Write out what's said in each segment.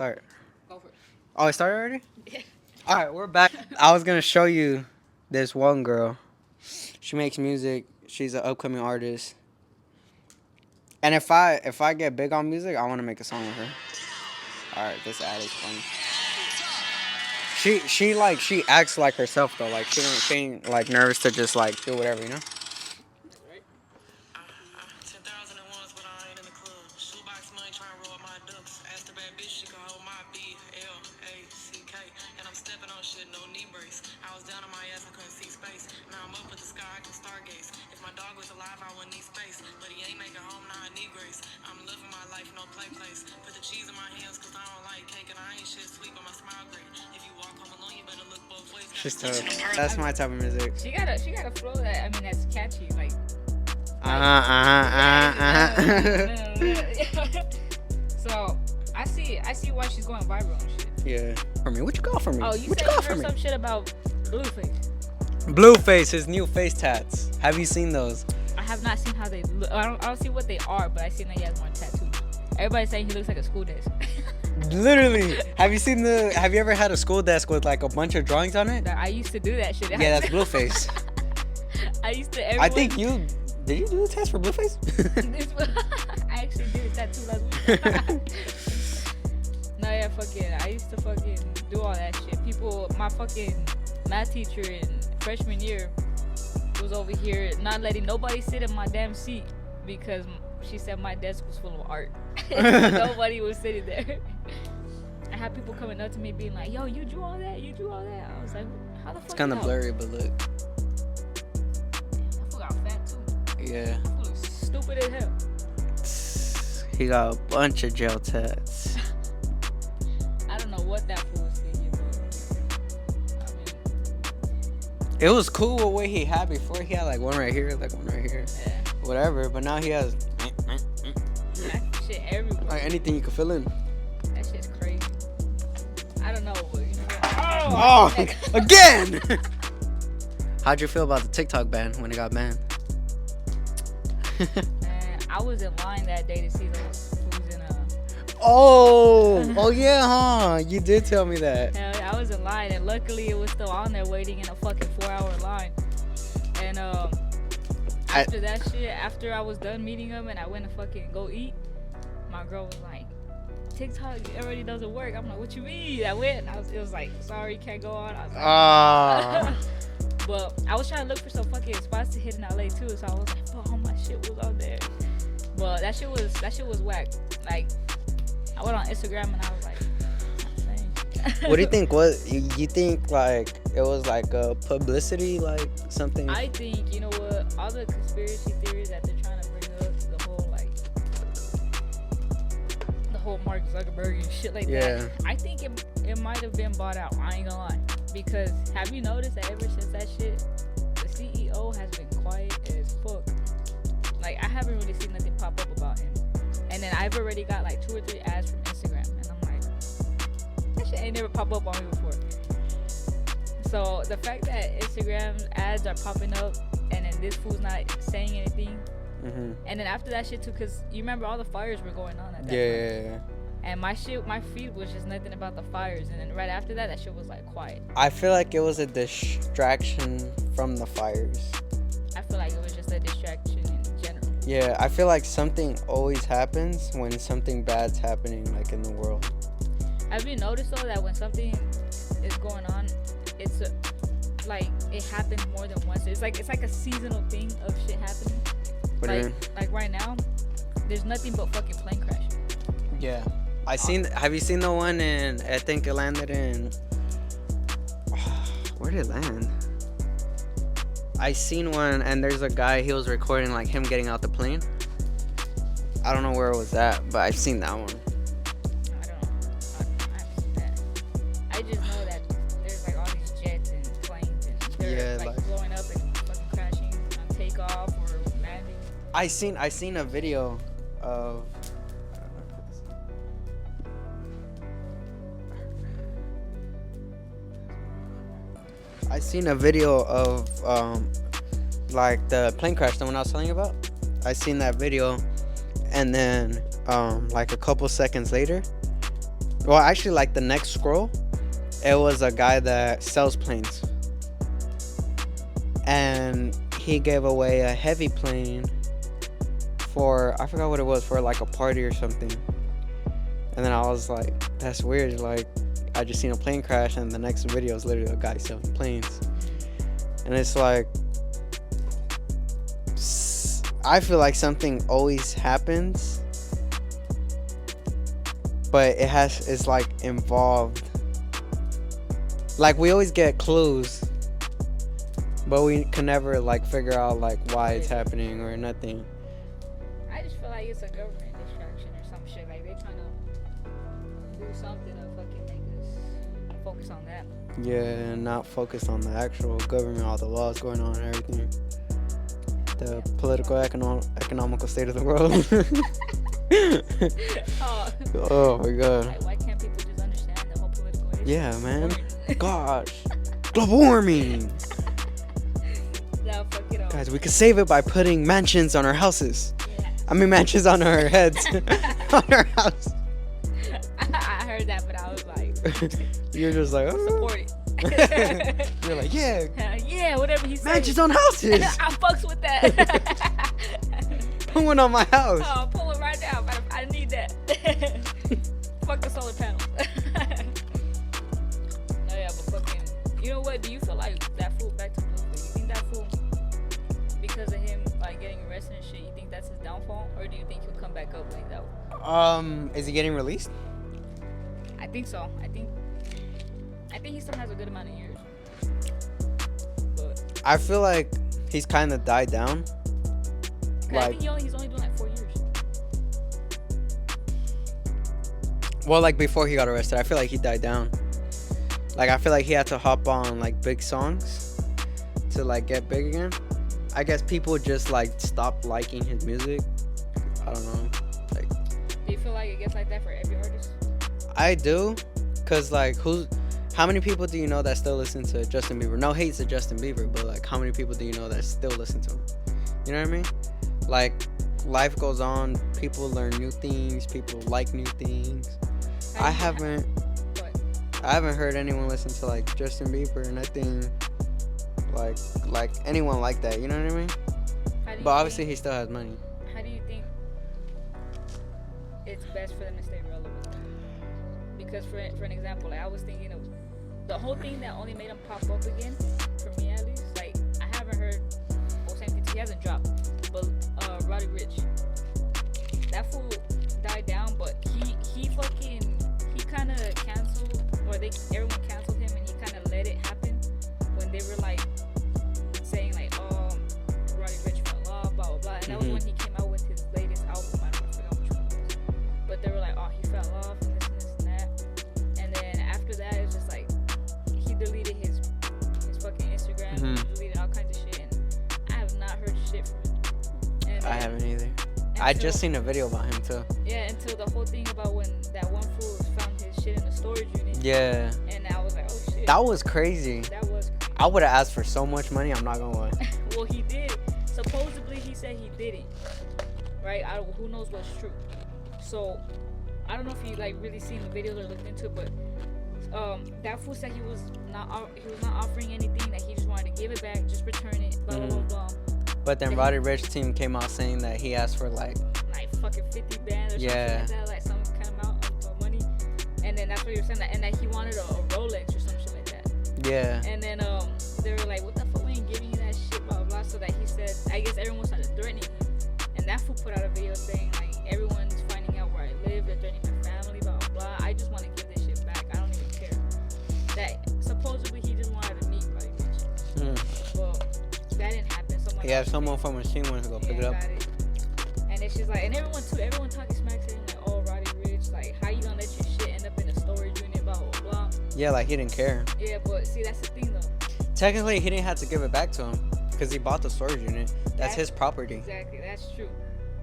start? Go for it. Oh, it started already? Yeah. All right, we're back. I was gonna show you this one girl. She makes music. She's an upcoming artist. And if I get big on music, I want to make a song with her. All right, this ad is funny. She acts like herself though. Like she ain't like nervous to just like do whatever, you know. Right. 10,001 but I ain't in the club. Shoebox money trying to roll my ducks. Asked a bad bitch, she can hold my BLACK. And I'm stepping on shit, no knee brace. I was down on my ass, I couldn't see space. Now I'm up with the sky, I can stargaze. If my dog was alive, I wouldn't need space. But he ain't making home, now I need grace. I'm living my life, no play place. Put the cheese in my hands, cause I don't like cake. And I ain't shit sweet, but my smile great. If you walk home alone, you better look both ways. She's tough. That's my type of music. She got a flow that, I mean, that's catchy. Like. So I see why she's going viral and shit. Yeah. For me, what you got for me? Oh, you what said you you got for heard me? some shit about Blueface. Blueface, his new face tats. Have you seen those? I have not seen how they look. I don't see what they are, but I seen that he has one tattoo. Everybody's saying he looks like a school desk. Literally. Have you ever had a school desk with like a bunch of drawings on it? I used to do that shit. Yeah, that's Blueface. I used to. I think did you do the test for Blueface? I actually did a tattoo last week. No, yeah, fucking. I used to fucking do all that shit. My fucking math teacher in freshman year was over here not letting nobody sit in my damn seat because she said my desk was full of art. Nobody was sitting there. I had people coming up to me being like, "Yo, you drew all that? You drew all that?" I was like, "How the fuck?" It's kind of blurry, but look. I forgot fat too. Yeah. I look stupid as hell. He got a bunch of gel tats. I don't know what that fool was thinking, but I mean, It was cool with what he had before. He had like one right here, like one right here, yeah. whatever. But now he has That shit everywhere. like anything you can fill in. That shit's crazy. I don't know. But, you know, Oh, again! How'd you feel about the TikTok ban when it got banned? Man, I was in line that day to see those foods in Oh yeah, huh? You did tell me that. hell, I was in line, and luckily it was still on there waiting in a fucking 4-hour line. And after that shit, after I was done meeting him and I went to fucking go eat, my girl was like, TikTok already doesn't work. I'm like, what you mean? I went, and it was like, sorry, can't go on. I was like, but I was trying to look for some fucking spots to hit in LA too, so I was like, fuck, all my shit was on there. But that shit was whack. Like, I went on Instagram and I was like, What do you think? You think like it was like a publicity, like something? I think, you know what, all the conspiracy theories that they're trying to bring up, the whole Mark Zuckerberg and shit like that. I think it might have been bought out. I ain't gonna lie, because have you noticed that ever since that shit, the CEO has been quiet as fuck. Like, I haven't really seen nothing pop up about him. And then I've already got like 2 or 3 ads from Instagram, and I'm like, that shit ain't never pop up on me before. So the fact that Instagram ads are popping up and then this fool's not saying anything, and then after that shit too, because you remember all the fires were going on at that time. Yeah. And my feed was just nothing about the fires, and then right after that shit was like quiet. I feel like it was a distraction from the fires. I feel like it was just a distraction in general. Yeah, I feel like something always happens when something bad's happening, like in the world. Have you noticed though that when something is going on, it's like it happens more than once? It's like a seasonal thing of shit happening. What do you mean? Like right now, there's nothing but fucking plane crashes. Yeah. Have you seen the one I think it landed in, where did it land? I seen one and there's a guy, he was recording like him getting out the plane. I don't know where it was at, but I've seen that one. I don't know. I haven't seen that. I just know that there's like all these jets and planes and they're like blowing up and fucking crashing on takeoff or landing. I seen a video of like the plane crash, the one I was telling you about. I seen that video, and then like a couple seconds later, Well, actually, like the next scroll, it was a guy that sells planes, and he gave away a heavy plane for, I forgot what it was, for like a party or something. And then I was like, that's weird. Like, I just seen a plane crash, and the next video is literally a guy selling planes. And it's like, I feel like something always happens, but it's like involved. Like, we always get clues, but we can never like figure out like why it's happening or nothing. I just feel like it's a government distraction or some shit. Like, they trying to do something to fucking make us focus on that. Yeah, and not focus on the actual government, all the laws going on and everything. The political, economical state of the world. Oh my god. Like, why can't people just understand the whole political issue? Yeah, man. Gosh. Global warming. No, fuck it all. Guys, we could save it by putting mansions on our houses. Yeah. I mean, mansions on our heads. On our house. I heard that, but I was like, You're just like, oh. support it. You're like, yeah. Yeah, whatever he said. Mansions on houses. I fucks with that. Put one on my house. Oh, pull it right now. I need that. Fuck the solar panels. No, yeah, but fucking, you know what? Do you feel like that fool, back to Blue, you think that fool, because of him like getting arrested and shit, you think that's his downfall, or do you think he'll come back up when he's out? Is he getting released? I think so. I think he still has a good amount of years. But I feel like he's kind of died down. I think he's only doing like 4 years. Well, like before he got arrested, I feel like he died down. Like, I feel like he had to hop on like big songs to like get big again. I guess people just like stopped liking his music. I don't know. Like, Do you feel like it gets like that for every artist? I do, cause like how many people do you know that still listen to Justin Bieber? No hate to Justin Bieber, but like how many people do you know that still listen to him? You know what I mean? Like, life goes on, people learn new things, people like new things. I haven't heard anyone listen to like Justin Bieber or nothing like anyone like that, you know what I mean? But obviously he still has money. How do you think it's best for them to stay relevant? Because for an example, like, I was thinking of the whole thing that only made him pop up again, for me at least. Like, I haven't heard, well, same thing, he hasn't dropped, but Roddy Ricch, that fool died down, but he kind of canceled, or everyone canceled him, and he kind of let it happen when they were like saying like, oh, Roddy Ricch fell off, blah blah blah, and that was when he came out with his latest album. I forgot which one it was, but they were like, oh, he fell off and this and that, and then after that it was just like he deleted his fucking Instagram, he deleted all kinds of shit, and I have not heard shit from him. And I haven't either. I just seen a video about him too. Yeah, until the whole thing about when that one fool found his shit in the storage unit. Yeah. And I was like, oh shit. That was crazy. That was crazy. I would have asked for so much money, I'm not gonna lie. Well, he did. Supposedly he said he didn't. Right? Who knows what's true. So I don't know if you like really seen the videos or looked into it, but that fool said he was not offering anything, that he just wanted to give it back, just return it, blah blah blah. But then Roddy Ricch team came out saying that he asked for like fucking 50 bands or something like that, like some kind of amount of money. And then that's what you were saying, that, and that he wanted a Rolex or some shit like that. Yeah. And then they were like, what the fuck, we ain't giving you that shit, blah blah blah. So that he said, I guess everyone started threatening him. And that fool put out a video saying like, everyone's finding out where I live, they're threatening my family, blah blah blah. I just want to give this shit back. I don't even care. That supposedly he just wanted to meet Roddy Ricch. Well, that didn't happen. Someone from Machine wanted to go pick it up. And it's just like, and everyone talking smack to him like, oh, Roddy Ricch, like, how you gonna let your shit end up in a storage unit, blah blah blah. Yeah, like he didn't care. Yeah, but see, that's the thing though. Technically, he didn't have to give it back to him because he bought the storage unit. That's his property. Exactly, that's true.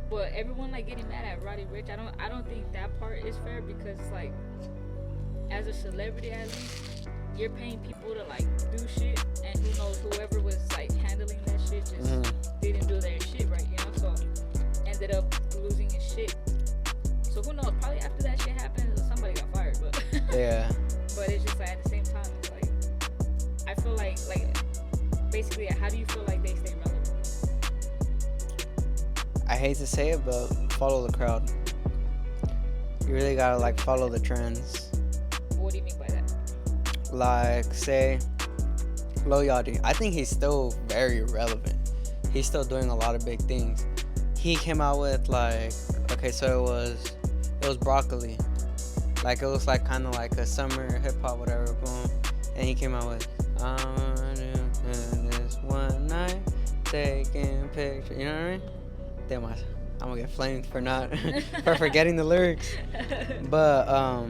But everyone like getting mad at Roddy Ricch, I don't think that part is fair, because like, as a celebrity at least, you're paying people to like do shit, and who knows, whoever was like handling that shit just didn't do their shit right, you know, so ended up losing his shit. So who knows, probably after that shit happened, somebody got fired, but Yeah. But it's just like at the same time, it's like I feel like basically, how do you feel like they stay relevant? I hate to say it, but follow the crowd. You really gotta like follow the trends. What do you mean by that? Like say Lil Yachty. I think he's still very relevant. He's still doing a lot of big things. He came out with like, okay, so it was Broccoli. Like it was like kind of like a summer hip hop whatever, boom. And he came out with I'm gonna do this one night taking pictures. You know what I mean? Damn, I'm gonna get flamed for not for forgetting the lyrics. But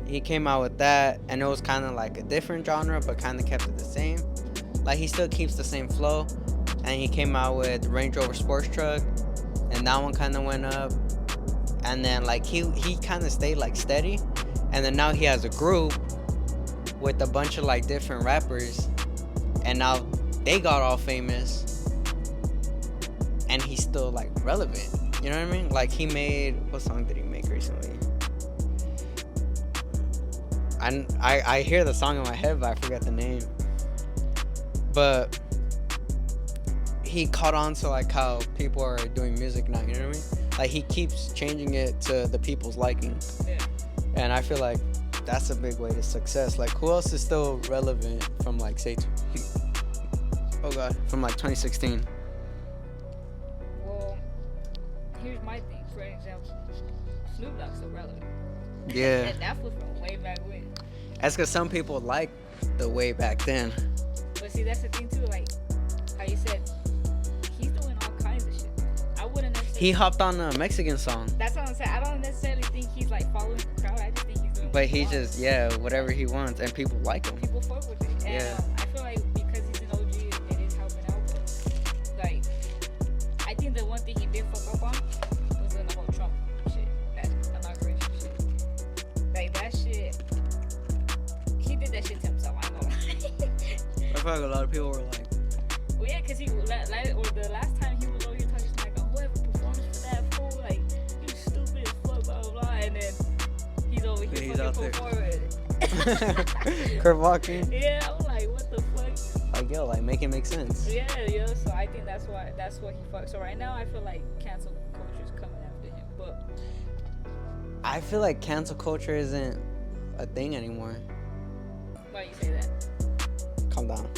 he came out with that, and it was kind of like a different genre, but kind of kept it the same. Like he still keeps the same flow, and he came out with Range Rover Sports Truck, and that one kind of went up. And then like he kind of stayed like steady, and then now he has a group with a bunch of like different rappers, and now they got all famous, and he's still like relevant. You know what I mean? Like he made, what song did he make recently? I hear the song in my head, but I forget the name. But he caught on to like how people are doing music now. You know what I mean? Like he keeps changing it to the people's liking. Yeah. And I feel like that's a big way to success. Like who else is still relevant from like say from like 2016? Well, here's my thing. For example, Snoop Dogg's still relevant. Yeah. And that was from way back when. That's because some people like the way back then. But see, that's the thing too. Like how you said, he's doing all kinds of shit. I wouldn't necessarily. He hopped on a Mexican song. That's what I'm saying. I don't necessarily think he's like following the crowd. I just think he's doing. But what he wants. just, whatever he wants, and people like him. People fuck with it. And Yeah. I feel like because he's an OG, it is helping out. But, like, I think the one thing he did fuck up on was in the whole Trump shit. That inauguration shit. Like, that shit. He did that shit to himself. I know. I feel like a lot of people were like, Well, yeah, because the last time he was over here talking like, oh, whoever performs for that fool, like, you stupid as fuck, blah, blah, blah. And then he's over here He's out fucking there. performing. Kurt walking. Yeah, I'm like, what the fuck? Like, yo, like, make it make sense. Yeah, so I think that's what he fucked. So right now, I feel like cancel culture is coming after him. But I feel like cancel culture isn't a thing anymore. why you say that? Calm down.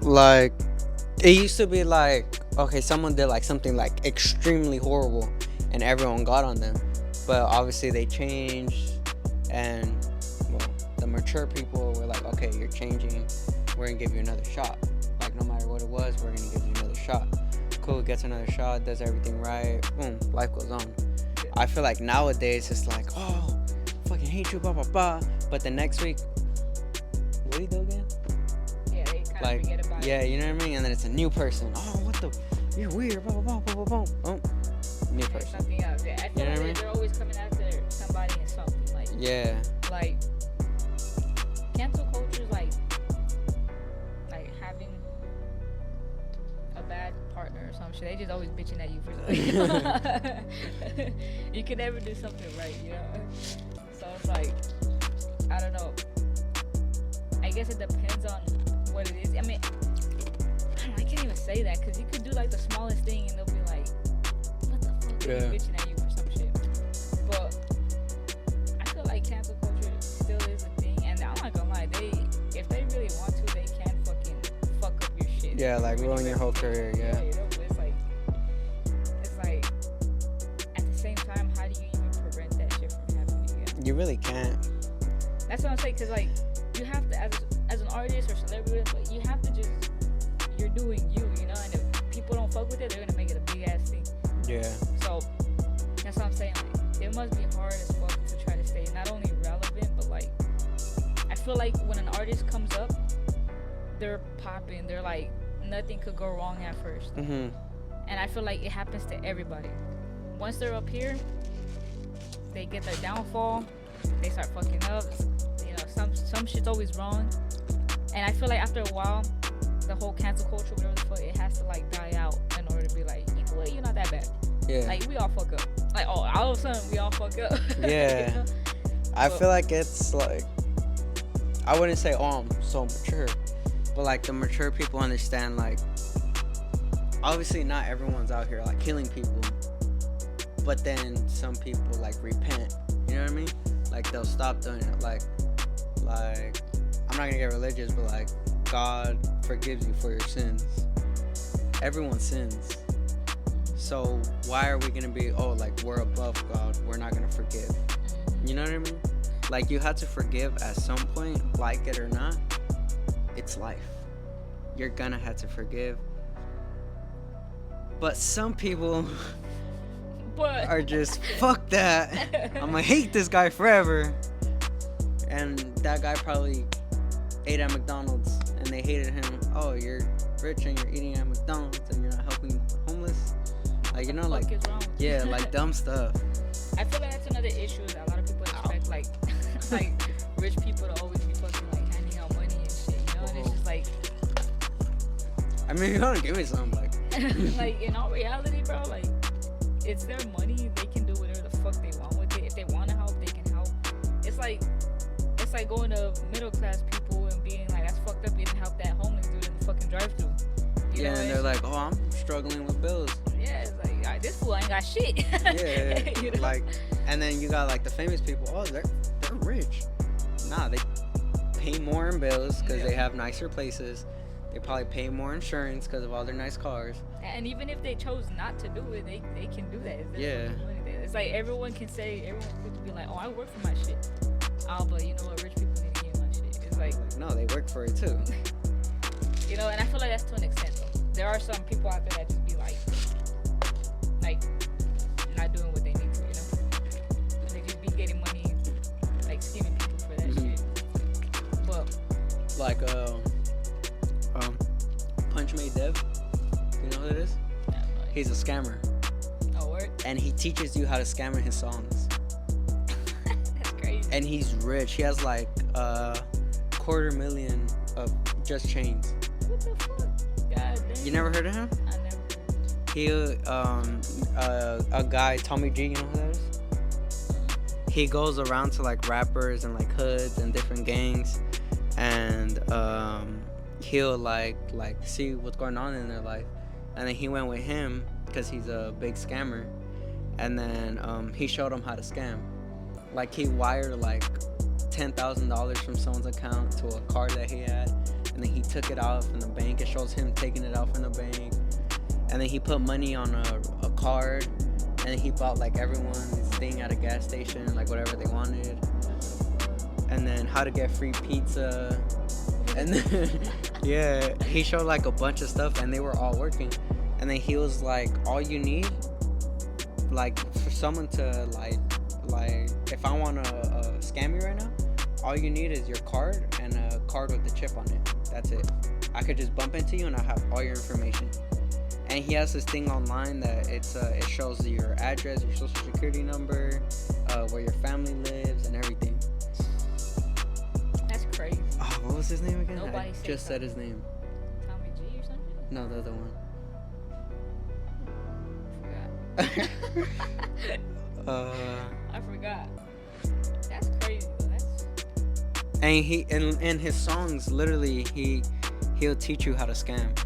Like, it used to be like, okay, someone did like something like extremely horrible and everyone got on them. But obviously they changed, and well, the mature people were like, okay, you're changing, we're gonna give you another shot. Like, no matter what it was, we're gonna give you another shot. Cool, gets another shot, does everything right, boom, life goes on. I feel like nowadays it's like, oh, fucking hate you, blah blah blah. But the next week, what do you do again? Yeah, they kind Like, of forget about yeah, it. you know what I mean? And then it's a new person. Oh, what the? You're weird, blah blah blah blah blah. Oh, new Or person. something else. Yeah, I feel You know what I like mean? they're always coming after somebody and something. Like, Yeah. like cancel culture is like having a bad partner or some shit. They just always bitching at you for something. You can never do something right, you know? So it's like, I don't know. I guess it depends on what it is. I mean, I can't even say that because you could do like the smallest thing and they'll be like, what the fuck are Yeah. you bitching at you for some shit? But I feel like cancel culture still is a thing, and I'm not gonna lie, if they really want to, they can fucking fuck up your shit. Yeah, like Really ruin your whole career. Yeah. you know, but it's like at the same time, how do you even prevent that shit from happening again? You really can't. That's what I'm saying, because like you have to, as an artist or celebrity, like, you have to just, you're doing you know, and if people don't fuck with it, they're gonna make it a big ass thing. Yeah. So that's what I'm saying. Like, it must be hard as fuck to try to stay not only relevant, but like, I feel like when an artist comes up, they're popping. They're like, nothing could go wrong at first. Mhm. And I feel like it happens to everybody. Once they're up here, they get their downfall. They start fucking up. You know, some shit's always wrong. And I feel like after a while, the whole cancel culture, whatever the fuck, it has to like die out in order to be like, well, you're not that bad. Yeah. Like, we all fuck up. Like, oh, all of a sudden, we all fuck up. Yeah. You know? I feel like it's like, I wouldn't say, oh, I'm so mature, but like the mature people understand, like, obviously not everyone's out here like killing people, but then some people like repent. You know what I mean? Like they'll stop doing it. Like I'm not gonna get religious, but like God forgives you for your sins. Everyone sins. So why are we gonna be, oh, like we're above God, we're not gonna forgive? You know what I mean? Like you have to forgive at some point, like it or not. It's life. You're gonna have to forgive. But some people are just, fuck that. I'm gonna hate this guy forever. And that guy probably ate at McDonald's and they hated him. Oh, you're rich and you're eating at McDonald's and you're not helping the homeless. Like, you know, like, yeah, like dumb stuff. I feel like that's another issue that a lot of people expect, like rich people to always be fucking like handing out money and shit, you know? And it's just like, I mean, you gotta give me something, like. Like, in all reality, bro, like, it's their money. They can do whatever the fuck they want with it. If they want to help, they can help. It's like going to middle class people and being like, that's fucked up. You didn't help that homeless dude in the fucking drive-thru. Yeah, and they're like, oh, I'm struggling with bills. Yeah, it's like, all right, this fool ain't got shit. Yeah, you know? Like, and then you got like the famous people. Oh, they're rich. Nah, they pay more in bills because they have nicer places. They probably pay more insurance because of all their nice cars. And even if they chose not to do it, they can do that. Yeah. It's like everyone can be like, oh, I work for my shit. Oh, but you know what? Rich people need to get my shit. It's like, no, they work for it too. You know, and I feel like that's to an extent though. There are some people out there that just be like not doing what they need to, you know? They just be getting money, like scheming people for that shit. But like Punch Made Dev, you know who it is? He's a scammer. Oh, word? And he teaches you how to scam in his songs. That's crazy. And he's rich. He has like $250,000 of just chains. What the fuck? God damn. You never heard of him? I never. He a guy, Tommy G, you know who that is? He goes around to like rappers and like hoods and different gangs, and he'll like see what's going on in their life. And then he went with him because he's a big scammer, and then he showed him how to scam. Like he wired like $10,000 from someone's account to a card that he had, and then he took it out from the bank. It shows him taking it out from the bank, and then he put money on a card, and then he bought like everyone's thing at a gas station, like whatever they wanted, and then how to get free pizza, and then yeah, he showed like a bunch of stuff, and they were all working. And then he was like, all you need, like for someone to like if I want to scam you right now, all you need is your card and a card with the chip on it. That's it. I could just bump into you and I have all your information. And he has this thing online that it shows your address, your social security number, where your family lives, and everything. That's crazy. Oh, what was his name again? Nobody I just said his name. Tommy G or something? No, the other one. I forgot. That's crazy. And he in his songs, literally he'll teach you how to scam.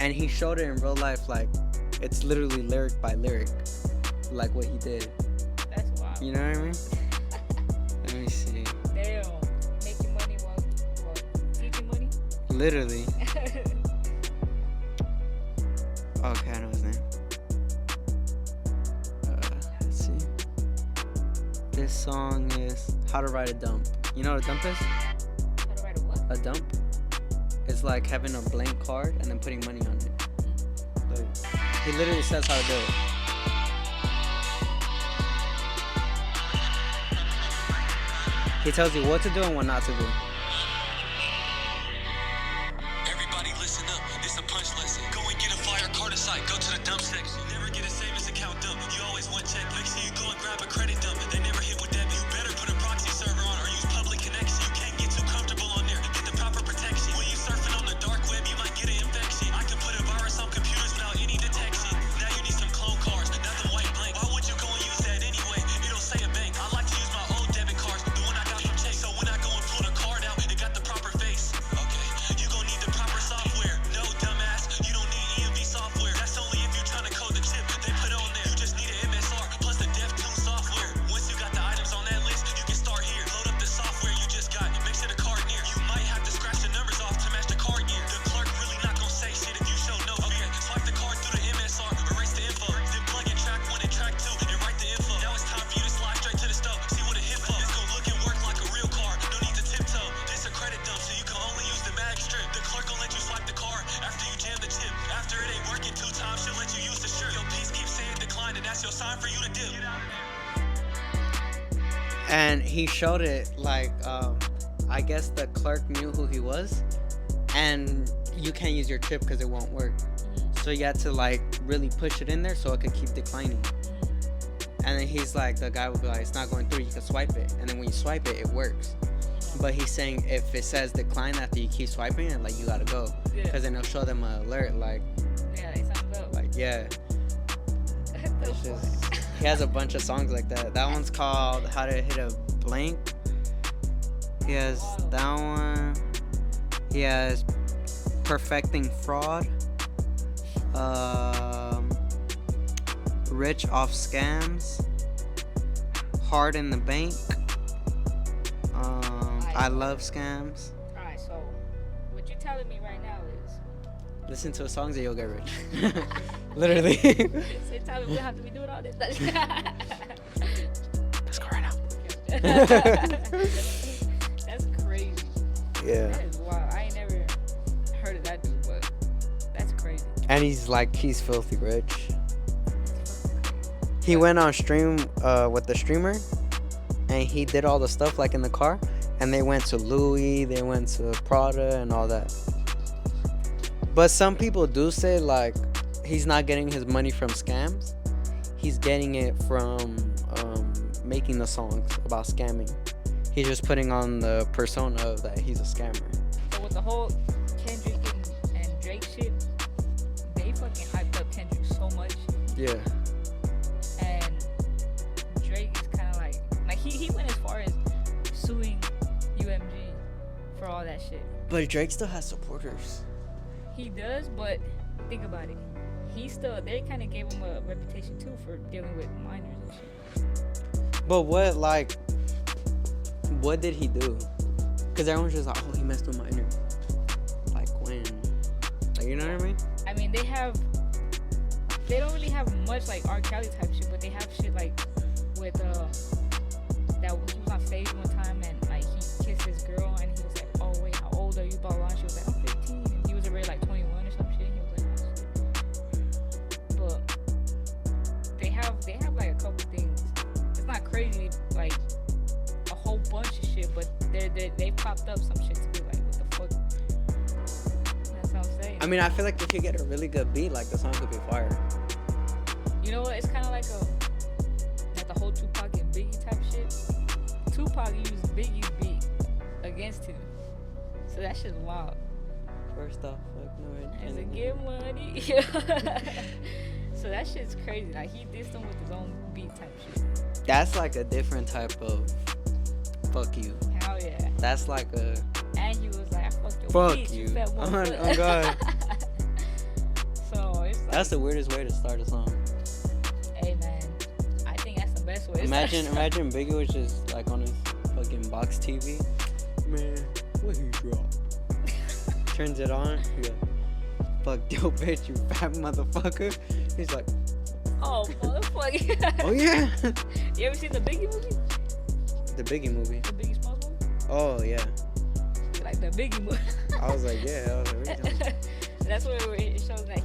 And he showed it in real life, like it's literally lyric by lyric, like what he did. That's wild. You know what I mean? Let me see. Damn, making money while teaching money. Literally. Okay, I know his name. Let's see. This song is How to Write a Dump. You know what a dump is? How to write a what? A dump. It's like having a blank card and then putting money on it. Like, he literally says how to do it. He tells you what to do and what not to do. Everybody listen up, it's a punch lesson. Go and get a flyer card site, go to the dump section. Never get a savings account dump, you always want check. Make sure you go and grab a credit dump. They never hit with that. You better put a proxy server on or use public connection. You can't get too comfortable on there. Get the proper protection. When you surfing on the dark web, you might get an infection. I can put a virus on computers without any detection. Now time for you to dip. And he showed it like I guess the clerk knew who he was, and you can't use your chip because it won't work. So you had to like really push it in there so it could keep declining. And then he's like, the guy would be like, it's not going through, you can swipe it. And then when you swipe it, it works. But he's saying if it says decline after you keep swiping it, like you gotta go. Because then it'll show them an alert like, Yeah, they sound up. like yeah. It's just, he has a bunch of songs like that. That one's called How to Hit a Blank. He has that one. He has Perfecting Fraud. Rich Off Scams. Hard in the Bank. I Love Scams. Alright, so what you're telling me right now is Listen to his songs and you'll get rich. Literally. so you're telling me we have to be doing all this. Let's go right now. That's crazy. Yeah. That is wild. I ain't never heard of that dude, but that's crazy. And he's filthy rich. He went on stream with the streamer, and he did all the stuff like in the car, and they went to Louis, they went to Prada and all that. But some people do say like he's not getting his money from scams. He's getting it from making the songs about scamming. He's just putting on the persona of that he's a scammer. So with the whole Kendrick and Drake shit, they fucking hyped up Kendrick so much. Yeah. And Drake is kind of like he went as far as suing UMG for all that shit. But Drake still has supporters. He does, but think about it. They kind of gave him a reputation too for dealing with minors and shit. But what did he do? Because everyone's just like, oh, he messed with minor. Like when? Like, you know what I mean? I mean, they don't really have much like R. Kelly type shit, but they have shit like with that he was on stage one time and like he kissed his girl and he was like, oh wait, how old are you? Blah blah. She was like, I'm 15, and he was already like 21 or some shit. He was like, oh shit. But they have like a couple things. It's not crazy like a whole bunch of shit, but they popped up some shit to be like, what the fuck? That's what I'm saying. I mean, I feel like if you get a really good beat, like the song could be fire. You know what? It's kind of like the whole Tupac and Biggie type shit. Tupac used Biggie's beat against him, so that shit's wild. First off, like no. As a get money. So that shit's crazy. Like he dissed him with his own beat type shit. That's like a different type of fuck you. Hell yeah. That's like a And he was like, I fucked your fuck bitch, you. fat Oh motherfucker. God. So it's like, That's the weirdest way to start a song. hey man, I think that's the best way. to Imagine start. Biggie was just like on his fucking box TV. Man, what he dropped? Turns it on. He goes, fuck your bitch, you fat motherfucker. He's like, Oh motherfucker. oh yeah. You ever seen the Biggie movie? The Biggie movie. The Biggie Smalls movie? Oh yeah. You like the Biggie movie? I was like, yeah. I was like, what you doing? That's where it shows that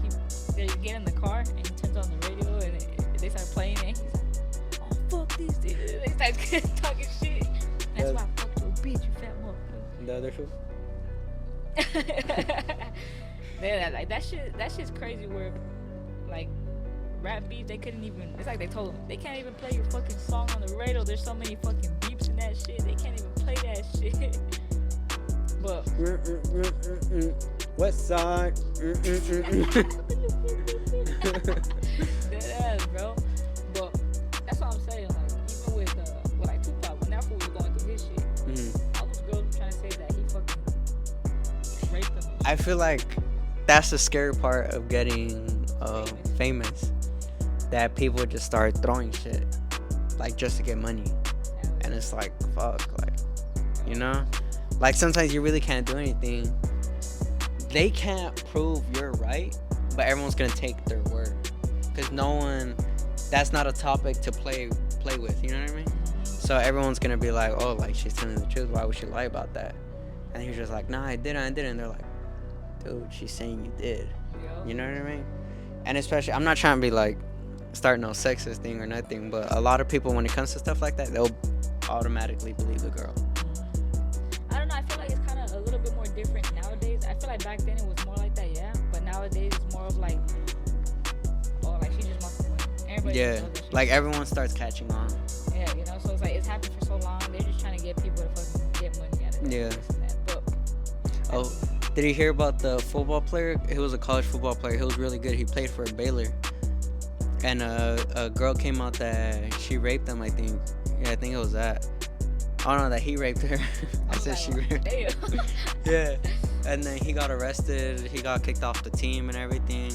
they get in the car and he turns on the radio and they start playing and he's like, oh fuck these dudes. They start talking shit. That's why I fucked your bitch, you fat motherfucker. The other show. Like that shit's crazy where like rap beats they couldn't even, it's like they told them they can't even play your fucking song on the radio. There's so many fucking beeps in that shit, they can't even play that shit. But West Side. Dead ass, bro. But that's what I'm saying. Like even with like Tupac, when that fool was going through his shit, all those girls were trying to say that he fucking raped them. I feel like that's the scary part of getting famous. That people just start throwing shit, like just to get money, and it's like fuck, like you know, like sometimes you really can't do anything. They can't prove you're right, but everyone's gonna take their word, cause no one, that's not a topic to play with. You know what I mean? So everyone's gonna be like, oh, like she's telling the truth. Why would she lie about that? And you're just like, nah, I didn't. And they're like, dude, she's saying you did. You know what I mean? And especially, I'm not trying to be like start no sexist thing or nothing, but a lot of people, when it comes to stuff like that, they'll automatically believe the girl. I don't know. I feel like it's kind of a little bit more different nowadays. I feel like back then it was more like that, yeah. But nowadays it's more of like, oh, like she just wants to win. Everybody Yeah, knows that shit. like everyone starts catching on. Yeah, you know. So it's like it's happened for so long. They're just trying to get people to fucking get money out of it. Yeah. This and that. But Oh, did you hear about the football player? He was a college football player. He was really good. He played for Baylor. And a girl came out that she raped him, I think. Yeah, I think it was that. Oh no, that he raped her. I said she raped her. Damn. Yeah. And then he got arrested. He got kicked off the team and everything.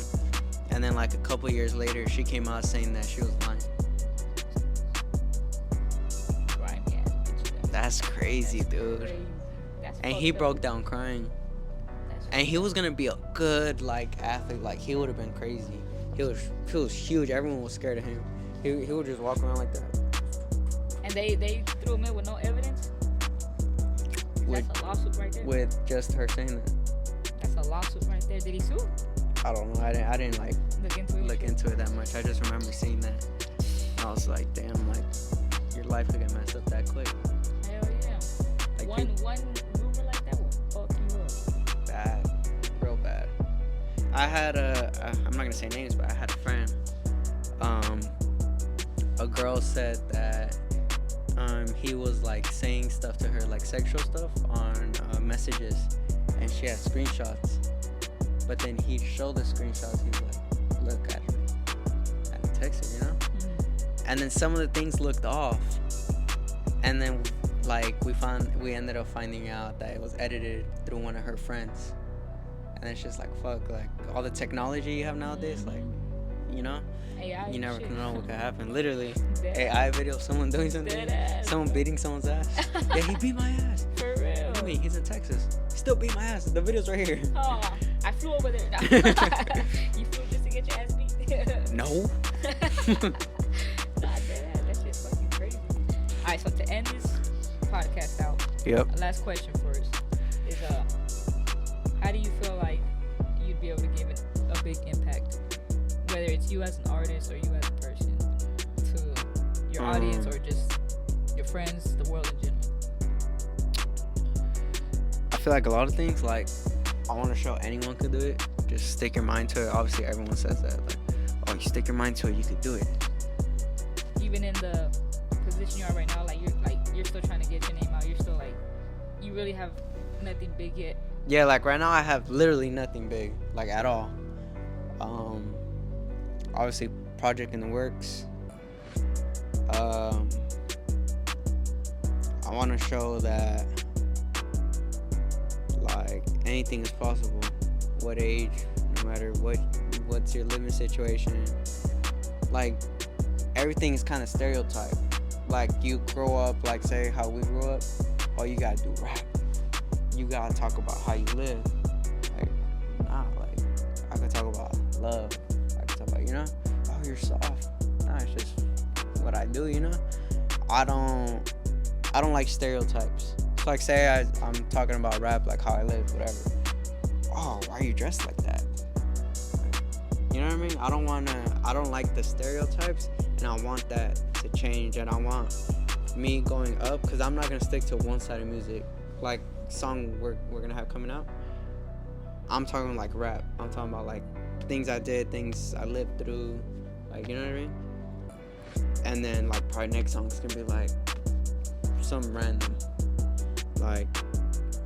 And then like a couple years later, she came out saying that she was lying. Right, yeah. That's crazy, dude. Crazy. That's And he fucked up. broke down crying. That's And he was gonna be a good like athlete. Like he would have been crazy. He was huge. Everyone was scared of him. He would just walk around like that. And they threw him in with no evidence. With, That's a lawsuit right there. with just her saying that. That's a lawsuit right there. Did he sue? I don't know. I didn't like Look into it. that much. I just remember seeing that. And I was like, damn, like your life could get messed up that quick. Hell yeah. Like One rumor like that will fuck you up. bad, real bad. I had I'm not gonna say names, but I had a friend. A girl said that he was like saying stuff to her, like sexual stuff on messages, and she had screenshots. But then he'd show the screenshots. He's like, look at her. I text her, you know. And then some of the things looked off. And then like we ended up finding out that it was edited through one of her friends. And it's just like, fuck, like all the technology you have nowadays, like, you know, AI you never shit. can know what could happen. Literally, Dead AI video of someone doing something, Dead ass. someone beating someone's ass. Yeah, he beat my ass. For real. I mean, he's in Texas. He still beat my ass. The video's right here. Oh, I flew over there. No. You flew just to get your ass beat? No. Nah, that shit's fucking crazy. Alright, so to end this podcast out, Yep. last question first is how do you feel like you'd be able to give it a big impact, whether it's you as an artist or you as a person, to your audience or just your friends, the world in general? I feel like a lot of things, like, I want to show anyone could do it. Just stick your mind to it. Obviously, everyone says that. Like, oh, you stick your mind to it, you could do it. Even in the position you are right now, like you're still trying to get your name out. You're still like, you really have nothing big yet. Yeah, like right now I have literally nothing big, like at all. Obviously, project in the works. I want to show that like anything is possible. What age, no matter what's your living situation. Like everything is kind of stereotyped. Like you grow up, like say how we grew up. Oh, you gotta do rap. You gotta talk about how you live. Like, nah, like I could talk about love. I could talk about, you know, oh, you're soft. Nah, it's just what I do, you know. I don't like stereotypes. So like say I'm talking about rap, like how I live, whatever. Oh, why are you dressed like that? Like, you know what I mean? I don't like the stereotypes, and I want that to change, and I want me going up, because I'm not gonna stick to one side of music. Like song we're gonna have coming out, I'm talking like rap. I'm talking about like things I did, things I lived through, like, you know what I mean? And then like probably next song's gonna be like some random, like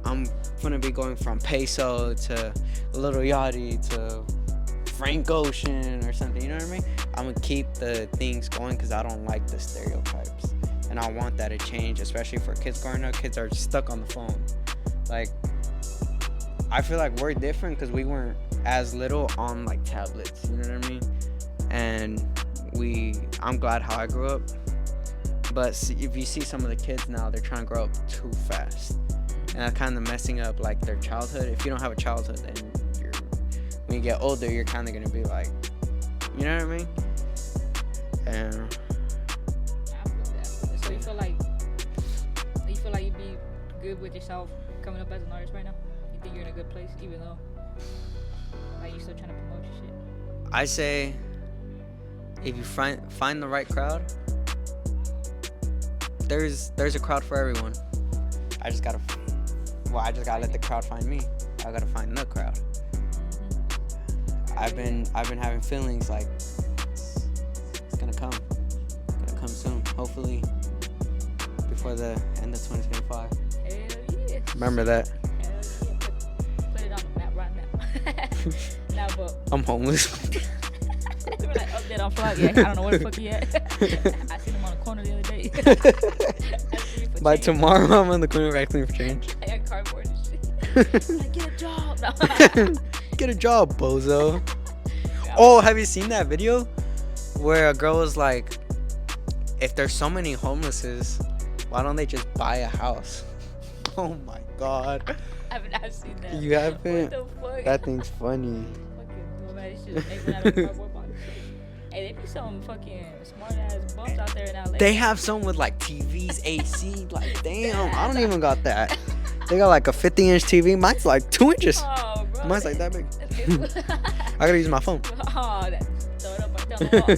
I'm gonna be going from Peso to Lil Yachty to Frank Ocean or something, you know what I mean? I'm gonna keep the things going because I don't like the stereotypes, and I want that to change, especially for kids growing up. Kids are stuck on the phone. Like, I feel like we're different because we weren't as little on like tablets, you know what I mean? And I'm glad how I grew up, but if you see some of the kids now, they're trying to grow up too fast, and that's kind of messing up like their childhood. If you don't have a childhood, then when you get older, you're kind of gonna be like, you know what I mean? And I feel that. So you feel like you'd be good with yourself coming up as an artist right now? You think you're in a good place, even though like you're still trying to promote your shit? I say if you find the right crowd, there's a crowd for everyone. I just gotta let the crowd find me. I gotta find the crowd. I've been having feelings like it's gonna come soon. Hopefully before the end of 2025. Hell yeah. Remember that. Hell yeah. Put it on the map right now. Now, but I'm homeless. they were like update on vlog. Yeah, I don't know where the fuck he at. I seen him on the corner the other day. By tomorrow, I'm on the corner acting for change. I got cardboard and shit. Like, get a job. No. Get a job, bozo. Oh, have you seen that video where a girl was like, if there's so many homelesses, why don't they just buy a house? Oh my god. I've not seen that. You haven't? What the fuck? That thing's funny. Fucking nobody should make one out of cardboard box. Hey, they be selling fucking smart ass bumps out there in LA. They have some with like TVs, AC. Like, damn, I don't even got that. They got like a 50-inch TV. Mine's like 2 inches. Oh, bro. Mine's like that big. I gotta use my phone. Oh, throw it up right down the wall.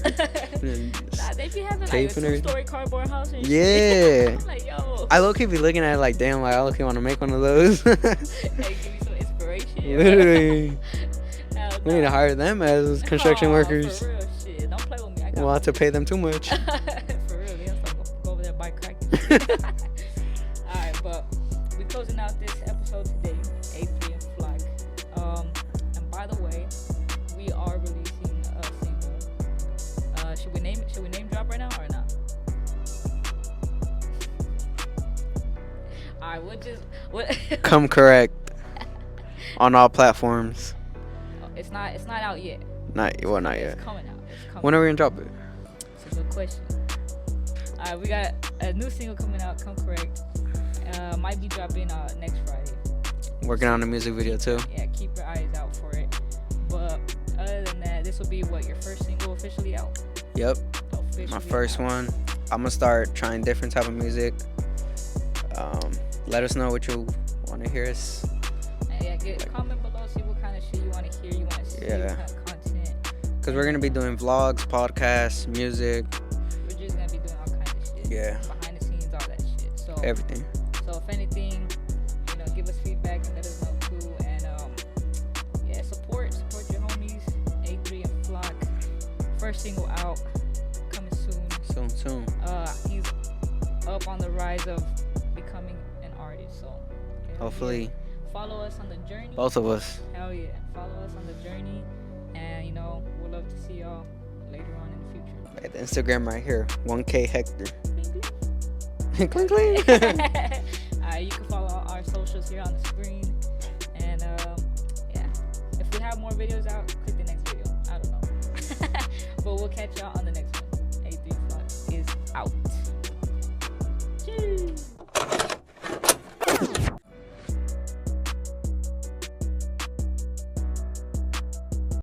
Nah, they be having like a Tape and everything. 2-story cardboard house and Yeah. shit. I'm like, yo. I low-key be looking at it like, damn, like I low-key want to make one of those. Hey, give me some inspiration. Literally. Hell We need to hire them as construction workers. For real, shit. Don't play with me. I got We'll have to pay them too much. For real, yeah. So go over there and buy crack. Alright, but we closing out this episode today. A3 and Flock. And by the way, we are releasing a single. Should we name drop right now or not? Alright, what Come correct on all platforms. It's not out yet. Not yet. It's coming out. When are we gonna drop it? It's a good question. Alright, we got a new single coming out, Come Correct. Might be dropping next Friday. Working on a music video too. Yeah, keep your eyes out for it. But other than that, this will be your first single officially out? Yep. Officially My first out. one. I'm gonna start trying different type of music. Let us know what you want to hear us. And yeah, comment below, see what kind of shit you want to hear, you want to see, Yeah. what kind of content. Cause we're gonna be doing vlogs, podcasts, music, We're just gonna be doing all kinds of shit. Yeah. Behind the scenes, all that shit. So everything. So if anything, give us feedback and let us know too. And yeah, support your homies. A3 and Flock. First single out, coming soon. Soon. He's up on the rise of becoming an artist. So Hopefully, yeah. Follow us on the journey. both of us. Hell yeah, follow us on the journey, and we'll love to see y'all later on in the future. At the Instagram right here, 1K Hector. Bing, Cling cling. You can follow our socials here on the screen, and yeah, if we have more videos out, click the next video. I don't know, but we'll catch y'all on the